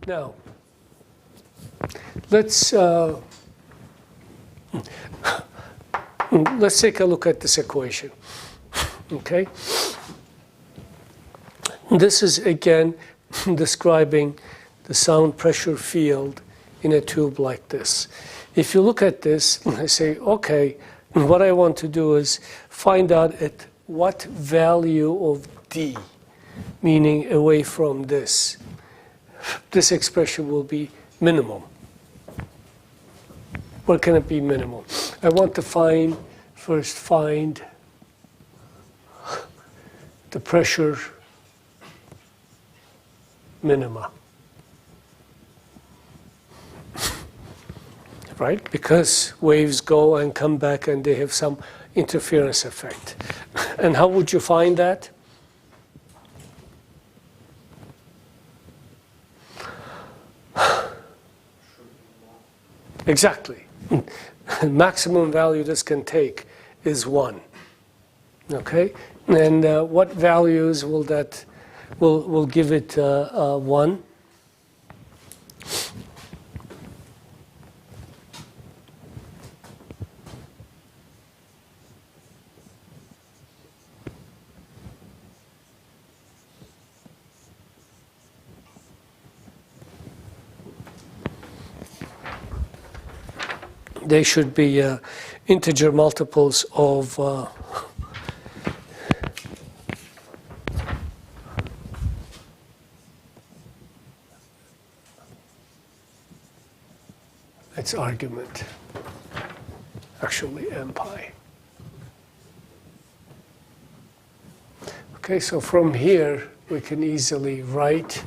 Now, let's take a look at this equation. Okay? This is again describing the sound pressure field in a tube like this. If you look at this, I say, okay, what I want to do is find out at what value of D, meaning away from this expression will be minimum. Where can it be minimum? I want to find the pressure minima. Right? Because waves go and come back and they have some interference effect. And how would you find that? Exactly. Maximum value this can take is 1. Okay? And what values will that will give it 1? They should be integer multiples of its argument, actually m pi. Okay, so from here we can easily write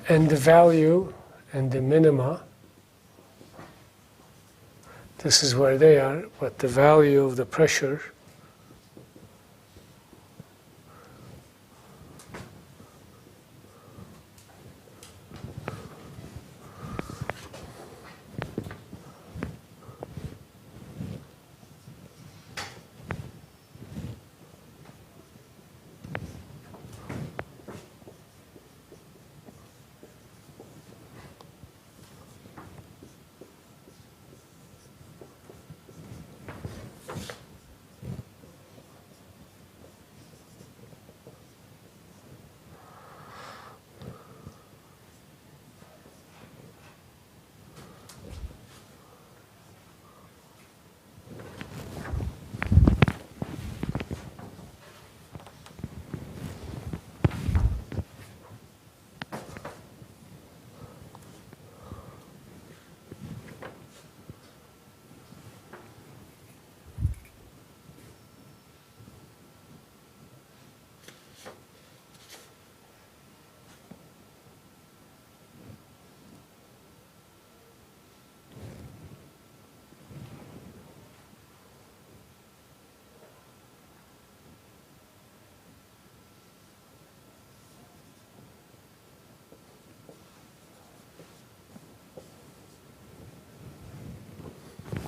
and the value and the minima, this is where they are, but the value of the pressure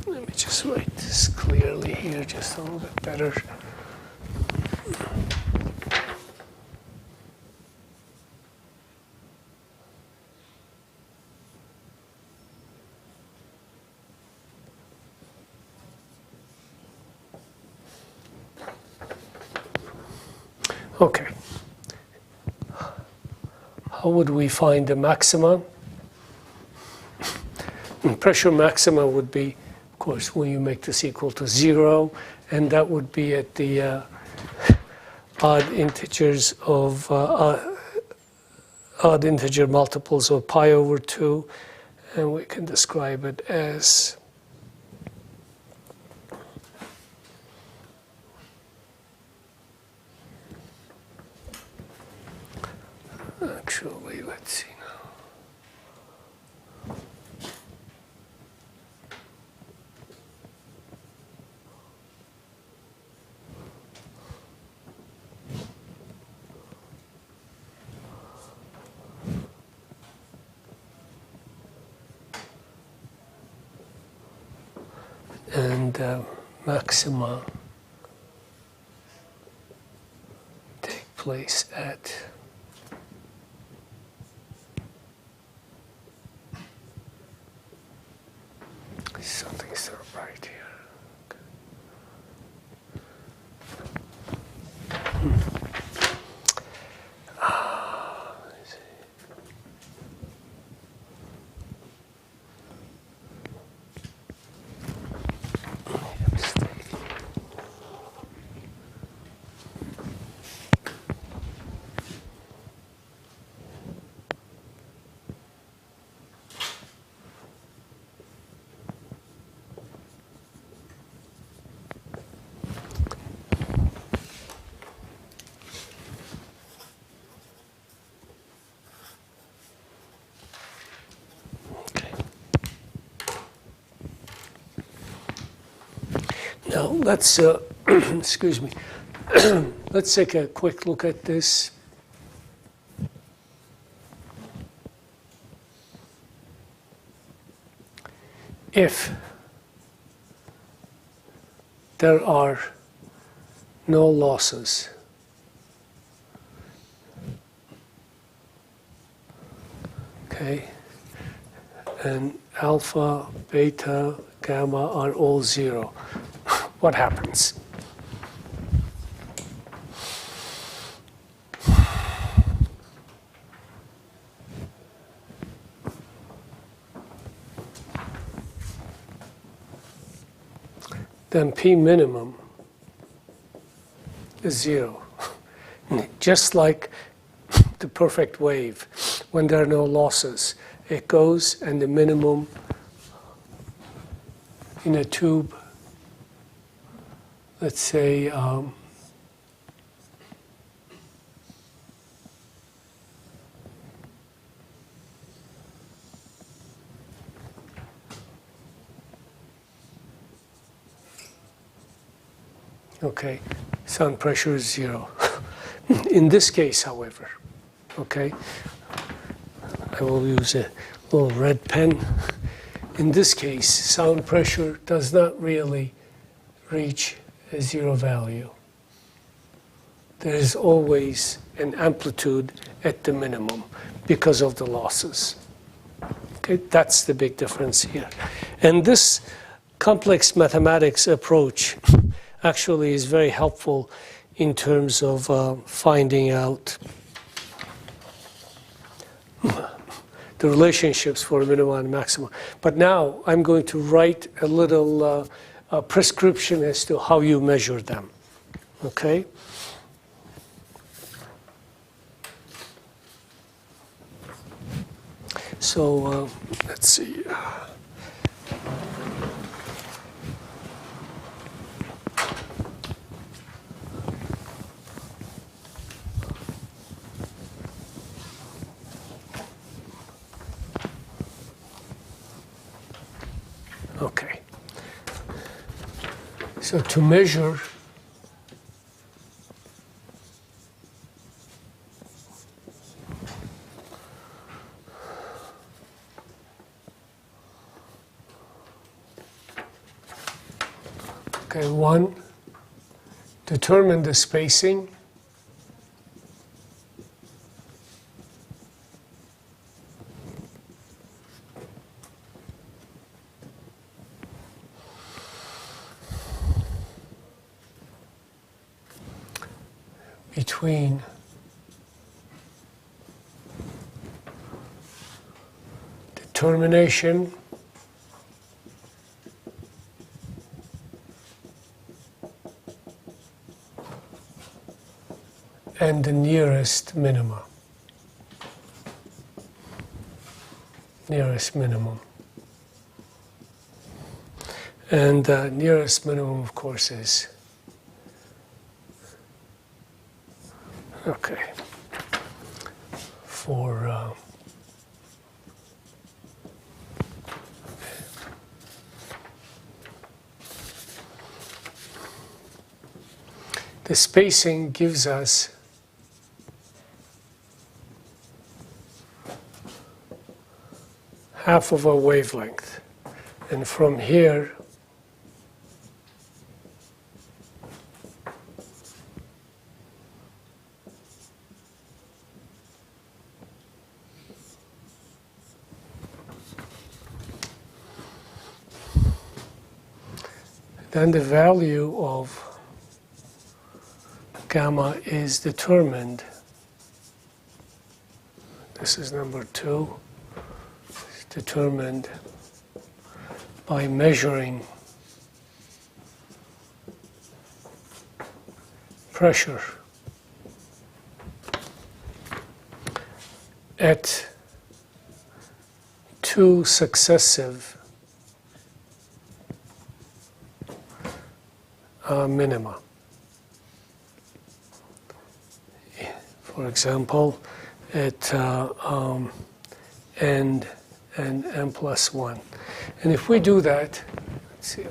let me just write this clearly here, just a little bit better. Okay. How would we find the maxima? Pressure maxima would be, of course, when you make this equal to 0, and that would be at the odd integers of odd integer multiples of pi over 2, and we can describe it as actually, let's see now. and maxima take place at something's not right here. Now let's, excuse me, let's take a quick look at this. If there are no losses, okay, and alpha, beta, gamma are all zero, what happens? Then P minimum is zero. Just like the perfect wave, when there are no losses, it goes and the minimum in a tube, let's say, okay, sound pressure is zero. In this case, however, okay, I will use a little red pen. In this case, sound pressure does not really reach a zero value. There is always an amplitude at the minimum because of the losses. Okay, that's the big difference here. And this complex mathematics approach actually is very helpful in terms of finding out the relationships for minima and maxima. But now I'm going to write a little prescription as to how you measure them. Okay? So let's see. Okay. So to measure one, determine the spacing. Between determination and the nearest minima, nearest minimum. And the nearest minimum, of course, is, okay, for the spacing gives us half of a wavelength. And from here then the value of gamma is determined. This is number 2. It's determined by measuring pressure at 2 successive minima. For example, at n and n plus 1. And if we do that, let's see.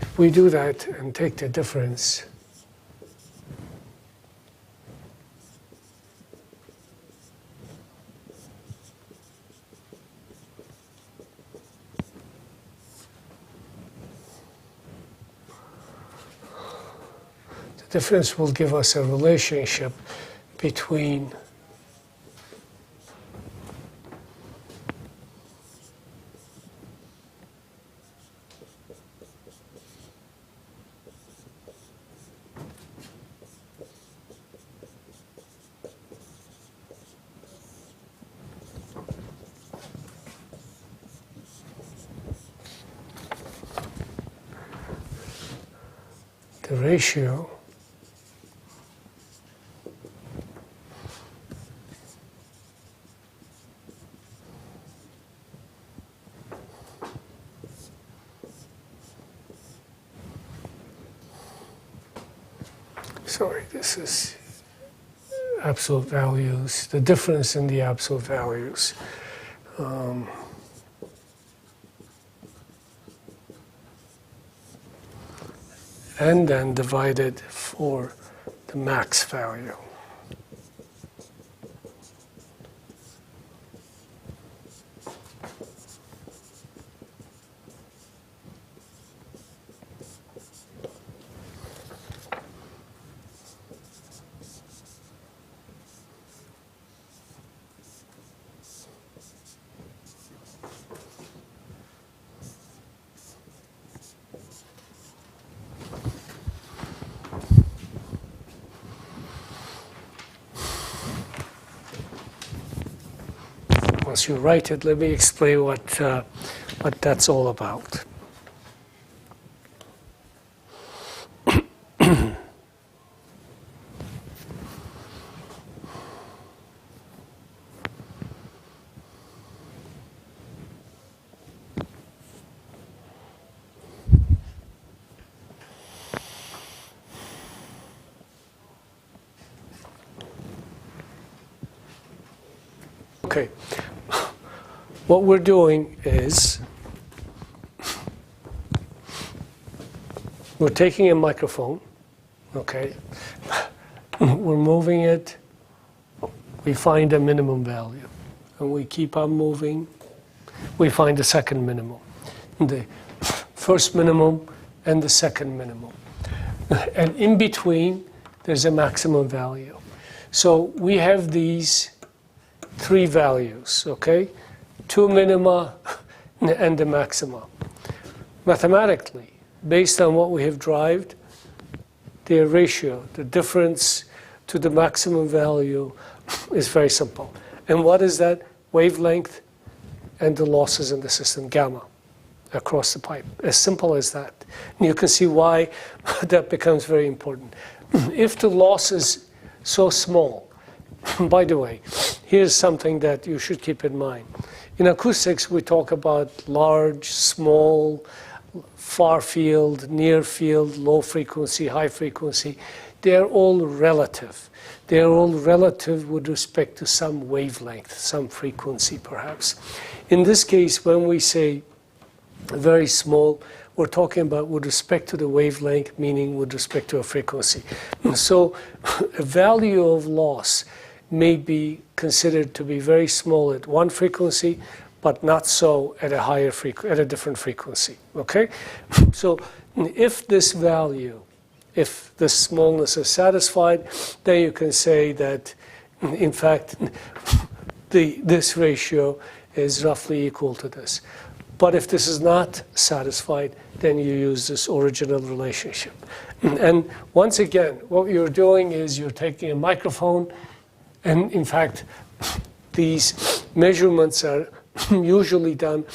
If we do that and take the difference, the difference will give us a relationship between the ratio this is absolute values, the difference in the absolute values. And then divided for the max value. Once you write it, let me explain what that's all about. Okay. What we're doing is we're taking a microphone, okay, we're moving it, we find a minimum value, and we keep on moving, we find the second minimum, the first minimum and the second minimum. And in between, there's a maximum value. So we have these 3 values, okay? 2 minima and the maxima. Mathematically, based on what we have derived, their ratio, the difference to the maximum value is very simple. And what is that? Wavelength and the losses in the system, gamma, across the pipe. As simple as that. And you can see why that becomes very important. If the loss is so small, by the way, here's something that you should keep in mind. In acoustics, we talk about large, small, far field, near field, low frequency, high frequency. They're all relative. They're all relative with respect to some wavelength, some frequency perhaps. In this case, when we say very small, we're talking about with respect to the wavelength, meaning with respect to a frequency. So a value of loss may be considered to be very small at one frequency, but not so at a higher at a different frequency. Okay, so if this value, if the smallness is satisfied, then you can say that, in fact, this ratio is roughly equal to this. But if this is not satisfied, then you use this original relationship. And once again, what you're doing is you're taking a microphone, and in fact, these measurements are usually done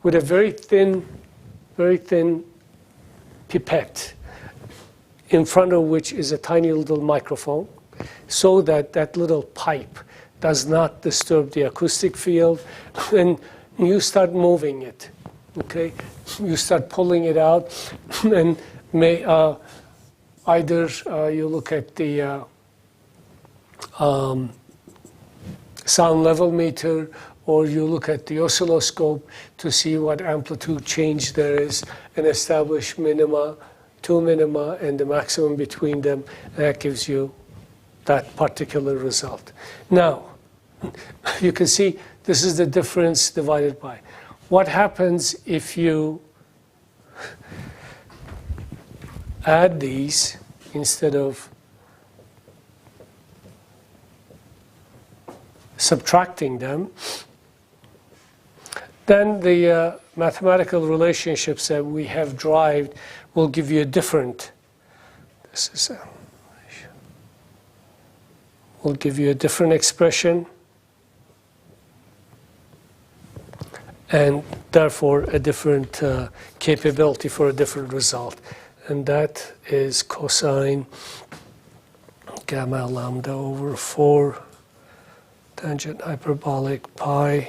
with a very thin pipette, in front of which is a tiny little microphone, so that that little pipe does not disturb the acoustic field. And you start moving it, okay? You start pulling it out, and either you look at the sound level meter, or you look at the oscilloscope to see what amplitude change there is, and establish minima, 2 minima, and the maximum between them. That gives you that particular result. Now, you can see this is the difference divided by. What happens if you add these instead of subtracting them? Then the mathematical relationships that we have derived will give you a different, will give you a different expression, and therefore a different capability for a different result. And that is cosine gamma lambda over 4 tangent hyperbolic pi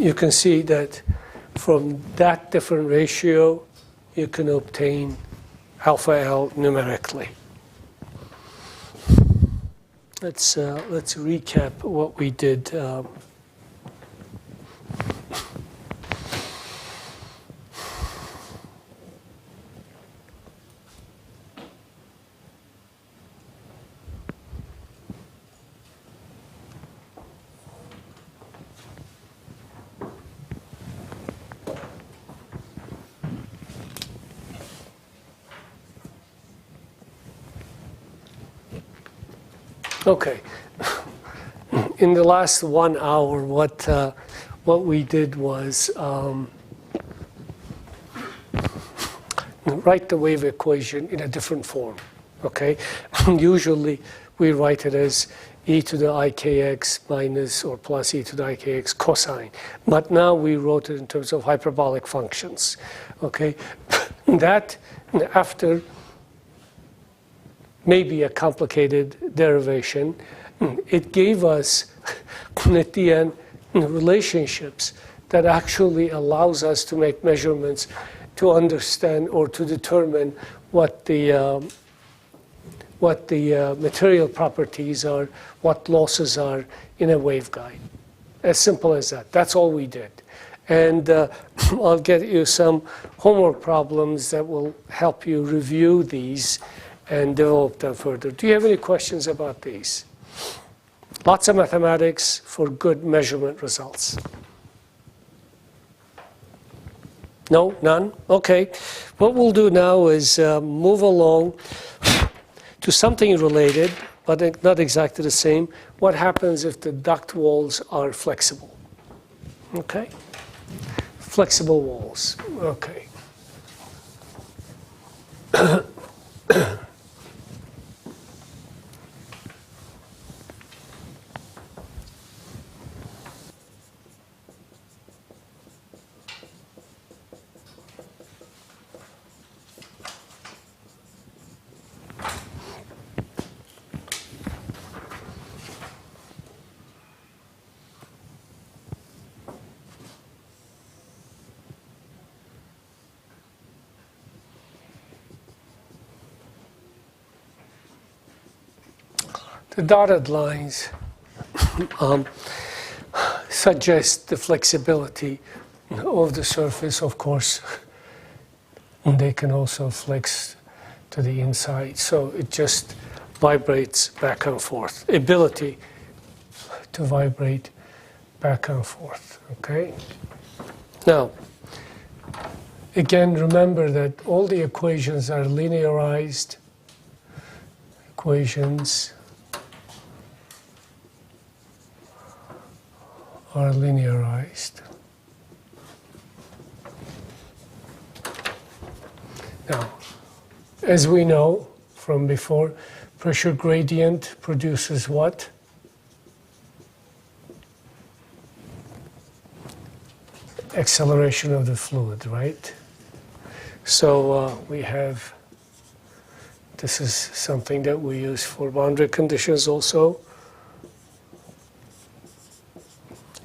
you can see that from that different ratio, you can obtain alpha L numerically. Let's recap what we did. Okay. In the last 1 hour, what we did was write the wave equation in a different form. Okay. Usually we write it as e to the ikx minus or plus e to the ikx cosine, but now we wrote it in terms of hyperbolic functions. Okay. That after maybe a complicated derivation, it gave us at the end relationships that actually allows us to make measurements to understand or to determine what the material properties are, what losses are in a waveguide. As simple as that. That's all we did. And I'll get you some homework problems that will help you review these and develop them further. Do you have any questions about these? Lots of mathematics for good measurement results. No? None? Okay. What we'll do now is move along to something related, but not exactly the same. What happens if the duct walls are flexible? Okay? Flexible walls. Okay. The dotted lines suggests the flexibility of the surface, of course. And they can also flex to the inside, so it just vibrates back and forth. Ability to vibrate back and forth, okay? Now, again, remember that all the equations are linearized equations. Are linearized. Now, as we know from before, pressure gradient produces what? Acceleration of the fluid, right? So we have, this is something that we use for boundary conditions also.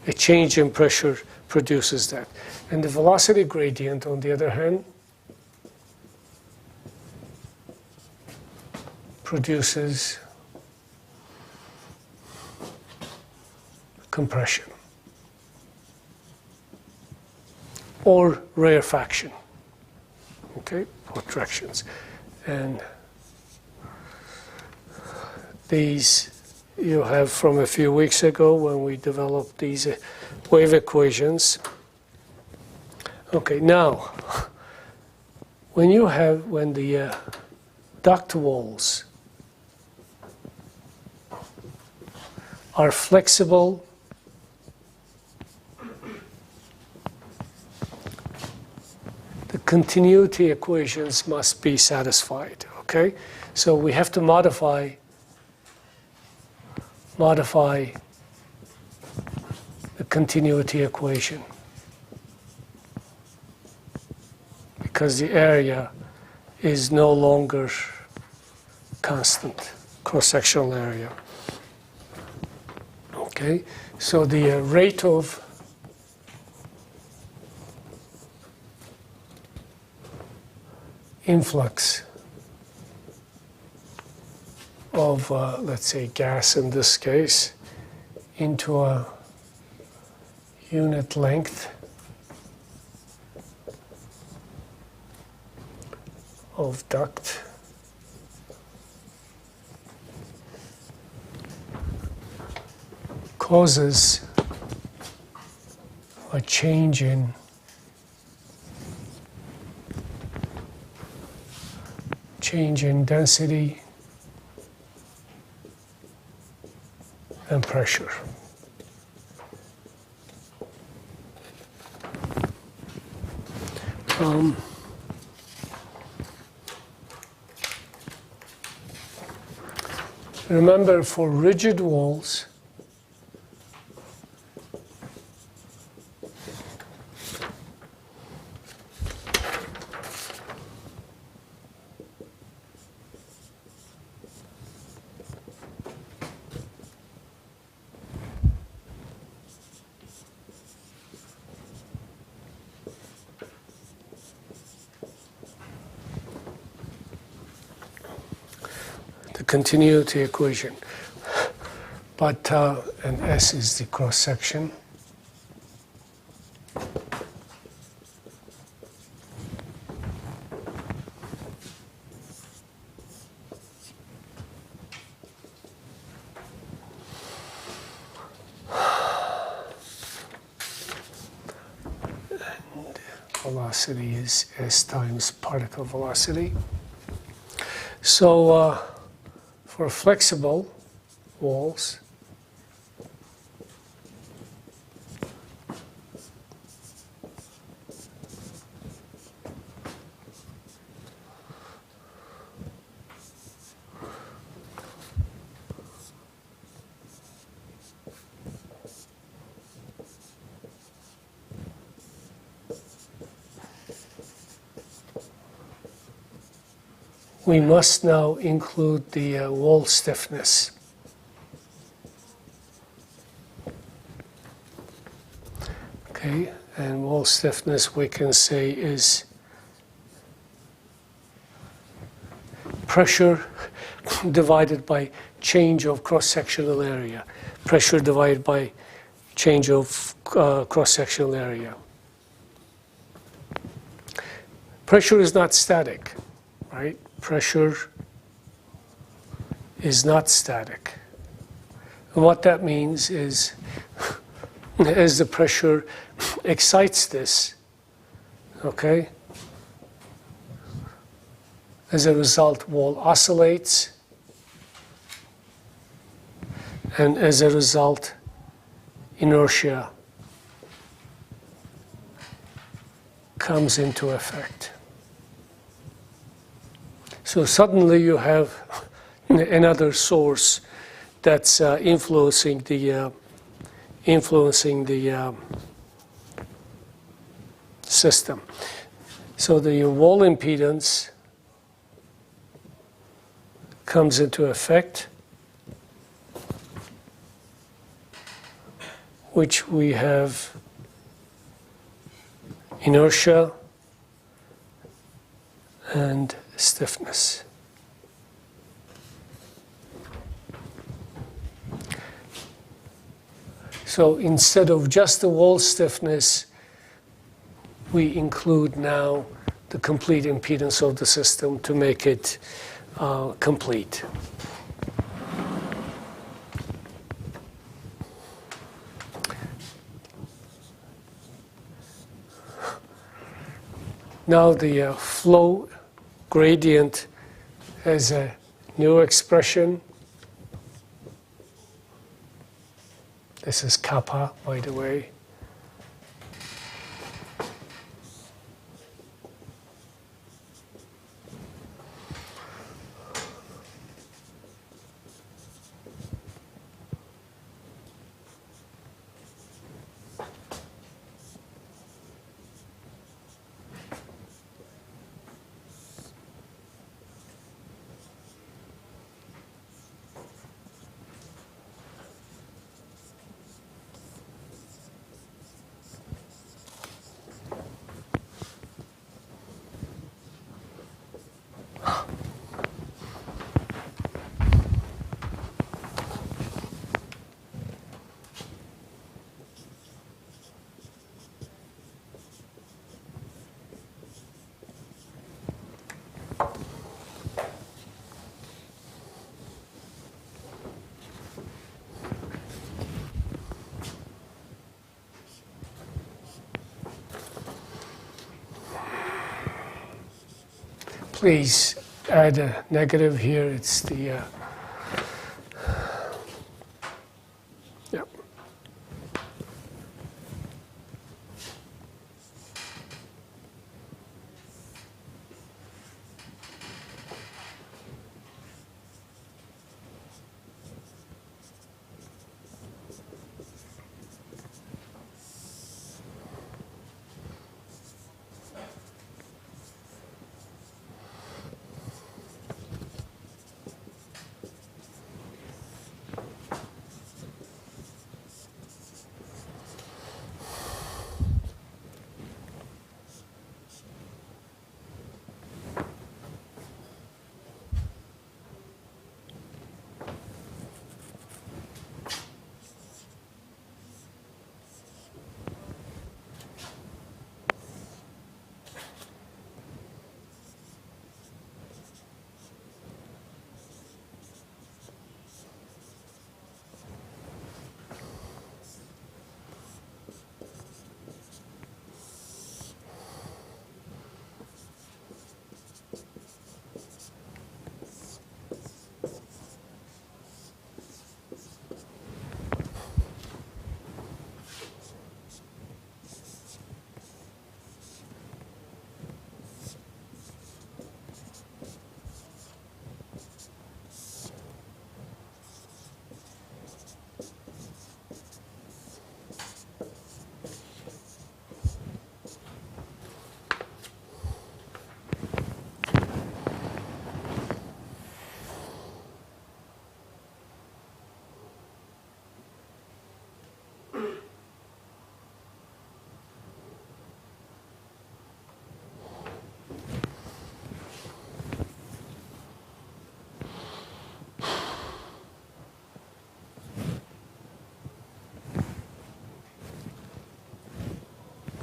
A change in pressure produces that. And the velocity gradient, on the other hand, produces compression or rarefaction, okay, contractions. And these you have from a few weeks ago when we developed these wave equations. Okay, now, when the duct walls are flexible, the continuity equations must be satisfied, okay? So we have to modify the continuity equation because the area is no longer constant, cross-sectional area. Okay, so the rate of influx of, let's say, gas in this case, into a unit length of duct causes a change in density and pressure. Remember, for rigid walls, continuity equation, but and S is the cross section. And velocity is S times particle velocity. So for flexible walls, we must now include the wall stiffness. Okay, and wall stiffness we can say is pressure divided by change of cross-sectional area. Pressure divided by change of cross-sectional area. Pressure is not static, right? Pressure is not static. And what that means is as the pressure excites this, okay, as a result, wall oscillates, and as a result, inertia comes into effect. So suddenly you have another source that's influencing the system. So the wall impedance comes into effect, which we have inertia and stiffness. So instead of just the wall stiffness, we include now the complete impedance of the system to make it complete. Now the flow gradient has a new expression. This is kappa, by the way. Please add a negative here. It's the, yeah.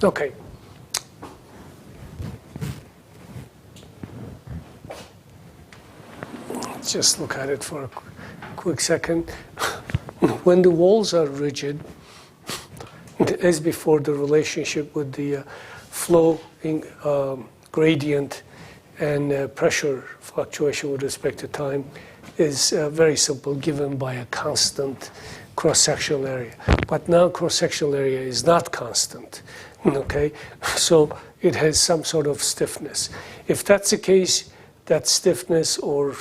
Okay. Let's just look at it for a quick second. When the walls are rigid, as before, the relationship with the flow gradient and pressure fluctuation with respect to time is very simple, given by a constant cross-sectional area. But now cross-sectional area is not constant, okay? So it has some sort of stiffness. If that's the case, that stiffness, or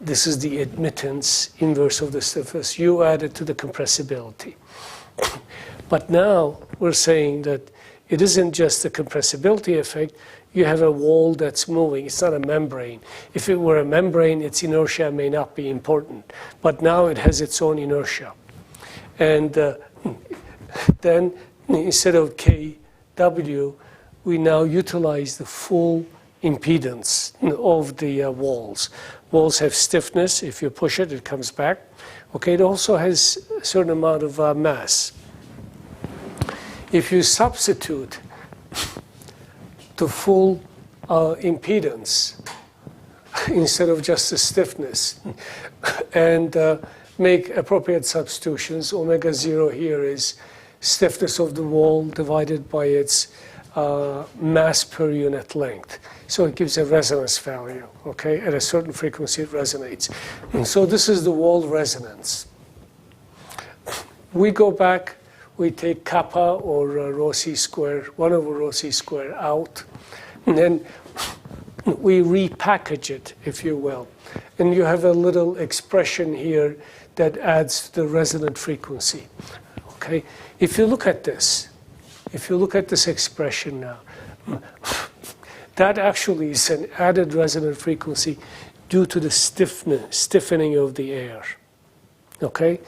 this is the admittance inverse of the stiffness, you add it to the compressibility. But now we're saying that it isn't just the compressibility effect. You have a wall that's moving. It's not a membrane. If it were a membrane, its inertia may not be important. But now it has its own inertia. And then instead of Kw, we now utilize the full impedance of the walls. Walls have stiffness. If you push it, it comes back. Okay, it also has a certain amount of mass. If you substitute the full impedance instead of just the stiffness and make appropriate substitutions, omega 0 here is stiffness of the wall divided by its mass per unit length. So it gives a resonance value, okay? At a certain frequency it resonates. And so this is the wall resonance. We go back, we take kappa or rho c square, 1 over rho c square out, and then we repackage it, if you will. And you have a little expression here that adds to the resonant frequency, okay? If you look at this expression now, that actually is an added resonant frequency due to the stiffening of the air, okay?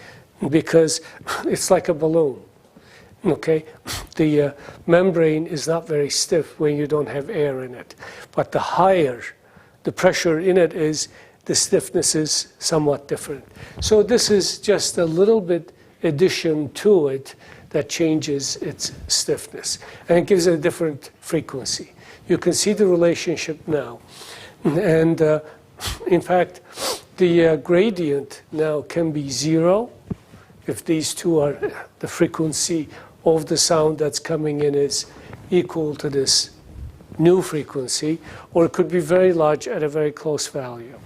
Because it's like a balloon, okay? The membrane is not very stiff when you don't have air in it. But the higher the pressure in it is, the stiffness is somewhat different. So this is just a little bit addition to it that changes its stiffness. And it gives it a different frequency. You can see the relationship now. And in fact, the gradient now can be 0 if these two are, the frequency of the sound that's coming in is equal to this new frequency, or it could be very large at a very close value.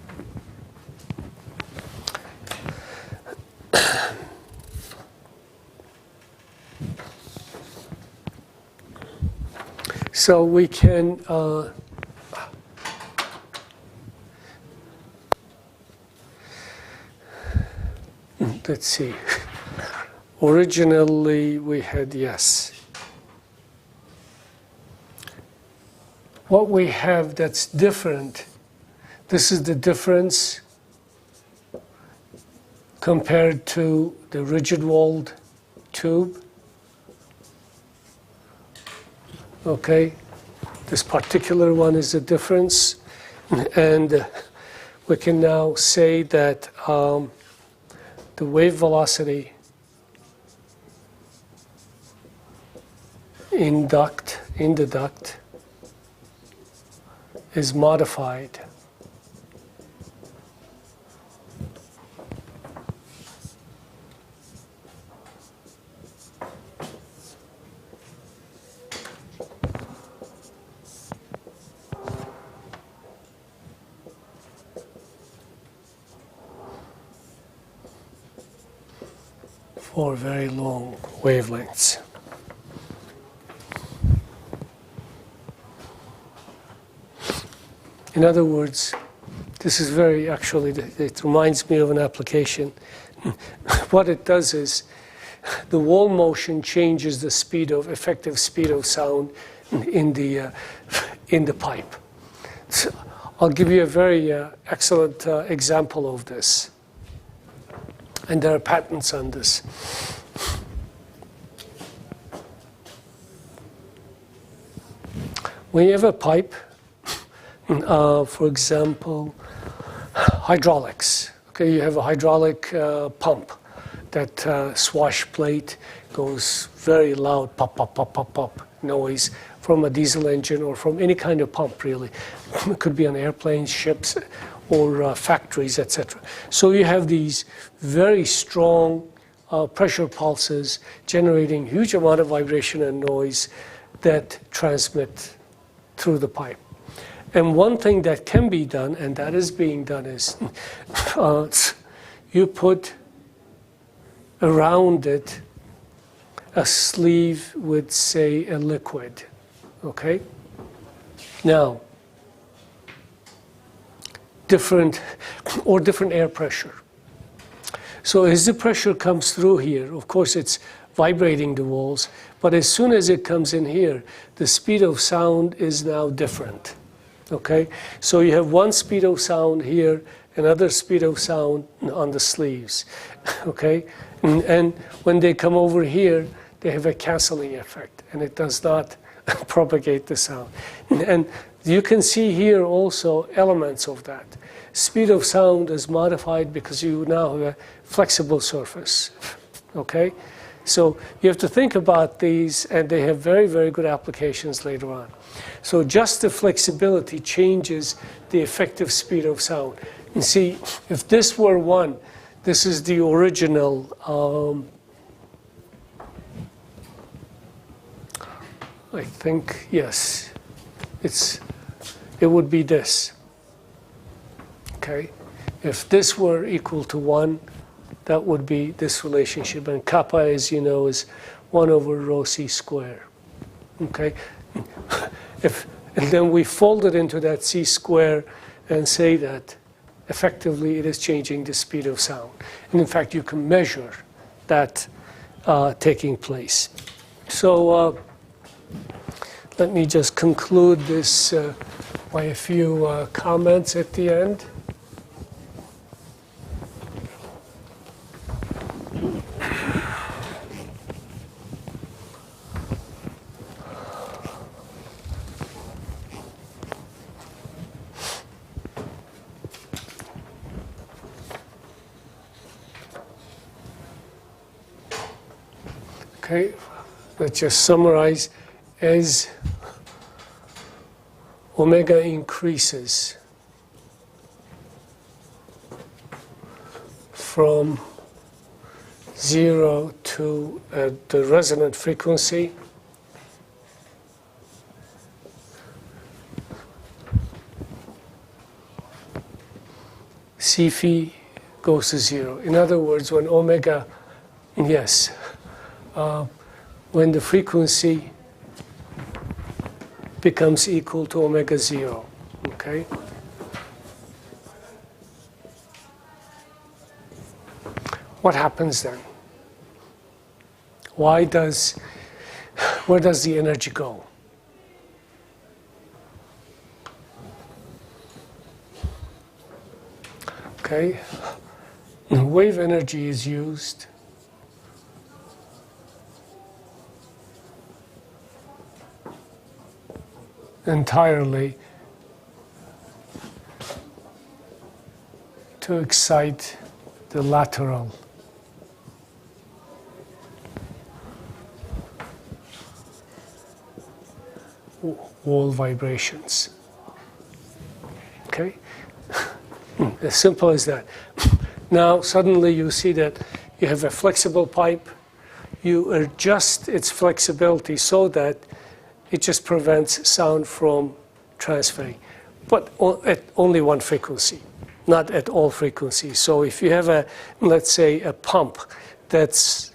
So we can let's see. Originally we had yes. What we have that's different, this is the difference compared to the rigid-walled tube. Okay, this particular one is the difference, and we can now say that the wave velocity in the duct is modified for very long wavelengths. In other words, this is very, actually, it reminds me of an application. What it does is the wall motion changes the speed of, effective speed of sound in the pipe. So I'll give you a very excellent example of this. And there are patents on this. When you have a pipe, for example, hydraulics. Okay, you have a hydraulic pump. That swash plate goes very loud, pop, pop, pop, pop, pop. noise from a diesel engine or from any kind of pump, really. It could be on airplanes, ships, or factories, etc. So you have these very strong pressure pulses generating huge amount of vibration and noise that transmit through the pipe. And one thing that can be done, and that is being done, is you put around it a sleeve with, say, a liquid, okay? Now, different air pressure. So as the pressure comes through here, of course it's vibrating the walls, but as soon as it comes in here, the speed of sound is now different, okay? So you have one speed of sound here, another speed of sound on the sleeves, okay? And when they come over here, they have a canceling effect, and it does not propagate the sound. And you can see here also elements of that. Speed of sound is modified because you now have a flexible surface, okay? So you have to think about these, and they have very, very good applications later on. So just the flexibility changes the effective speed of sound. And see, if this were 1, this is the original, I think, yes, it would be this, okay? If this were equal to 1, that would be this relationship. And kappa, as you know, is 1 over rho c squared, okay? And then we fold it into that c squared and say that effectively it is changing the speed of sound. And in fact, you can measure that taking place. So let me just conclude this by a few comments at the end. Okay, let's just summarize. As omega increases from 0 to the resonant frequency, C phi goes to 0. In other words, when omega, yes, when the frequency becomes equal to omega 0, okay? What happens then? Where does the energy go? Okay, wave energy is used entirely to excite the lateral wall vibrations. Okay? As simple as that. Now suddenly you see that you have a flexible pipe. You adjust its flexibility so that it just prevents sound from transferring, but at only one frequency, not at all frequencies. So if you have let's say, a pump that's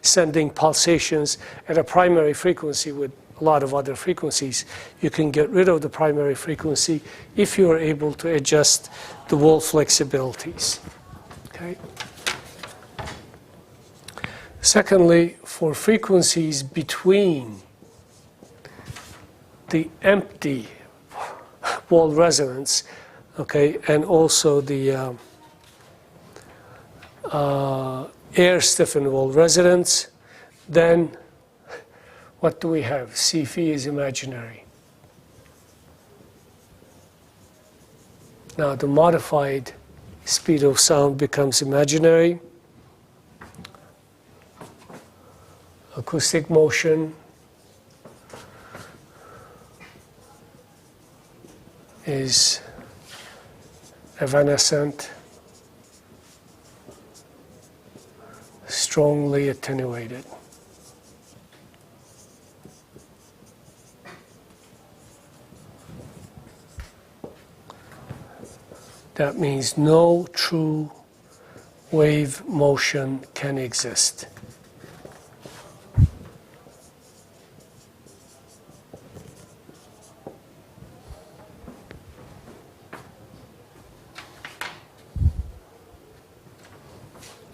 sending pulsations at a primary frequency with a lot of other frequencies, you can get rid of the primary frequency if you are able to adjust the wall flexibilities. Okay. Secondly, for frequencies between the empty wall resonance, okay, and also the air stiffened wall resonance, then what do we have? C phi is imaginary. Now the modified speed of sound becomes imaginary. Acoustic motion is evanescent, strongly attenuated. That means no true wave motion can exist.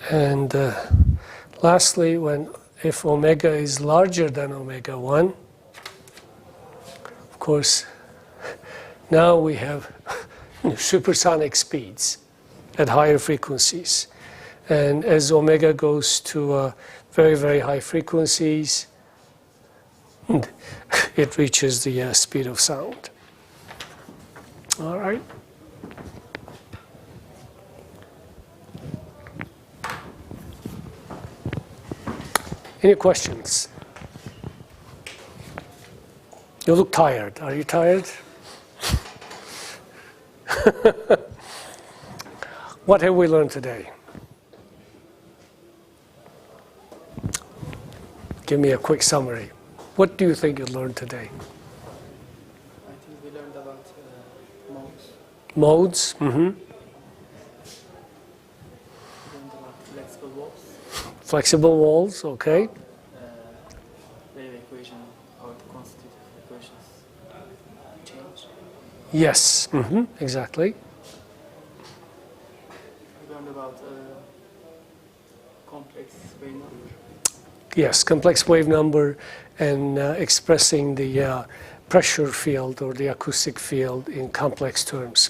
And lastly, if omega is larger than omega 1, of course, now we have supersonic speeds at higher frequencies. And as omega goes to very, very high frequencies, it reaches the speed of sound. All right. Any questions? You look tired. Are you tired? What have we learned today? Give me a quick summary. What do you think you learned today? I think we learned about modes. Modes? Mm-hmm. We learned about flexible walls. Flexible walls, okay. Wave equation, how the constitutive equations change. Yes, mm-hmm, exactly. We learned about complex wave number. Yes, complex wave number and expressing the pressure field or the acoustic field in complex terms.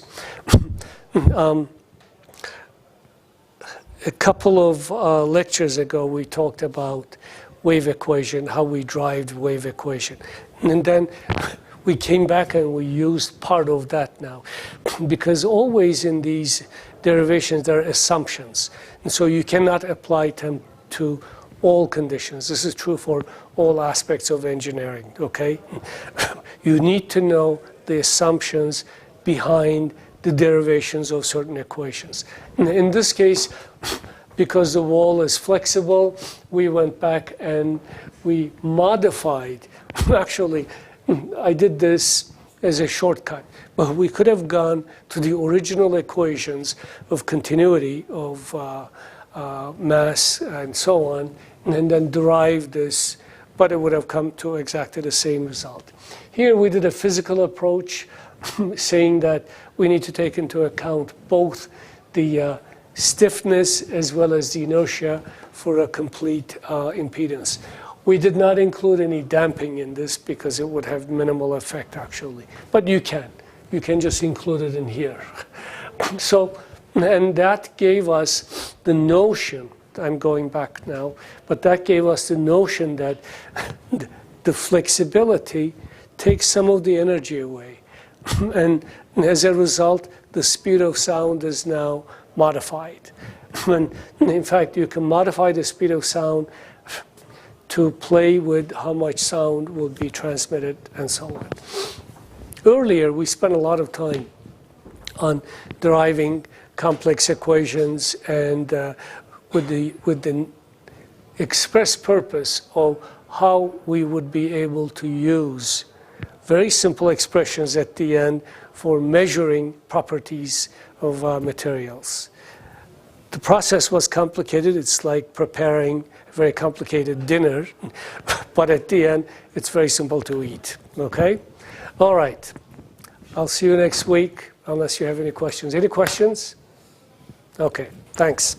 A couple of lectures ago, we talked about wave equation, how we derived wave equation. And then we came back and we used part of that now. Because always in these derivations, there are assumptions. And so you cannot apply them to all conditions. This is true for all aspects of engineering, okay? You need to know the assumptions behind the derivations of certain equations. In this case, because the wall is flexible, we went back and we modified. Actually, I did this as a shortcut, but we could have gone to the original equations of continuity of mass and so on, and then derive this, but it would have come to exactly the same result. Here we did a physical approach, saying that we need to take into account both the stiffness as well as the inertia for a complete impedance. We did not include any damping in this because it would have minimal effect actually, but you can just include it in here. So, and that gave us the notion, I'm going back now, but that gave us the notion that the flexibility takes some of the energy away. And as a result, the speed of sound is now modified. And in fact, you can modify the speed of sound to play with how much sound will be transmitted and so on. Earlier, we spent a lot of time on deriving complex equations and with the express purpose of how we would be able to use very simple expressions at the end for measuring properties of materials. The process was complicated. It's like preparing a very complicated dinner, but at the end, it's very simple to eat, okay? All right, I'll see you next week, unless you have any questions. Any questions? Okay, thanks.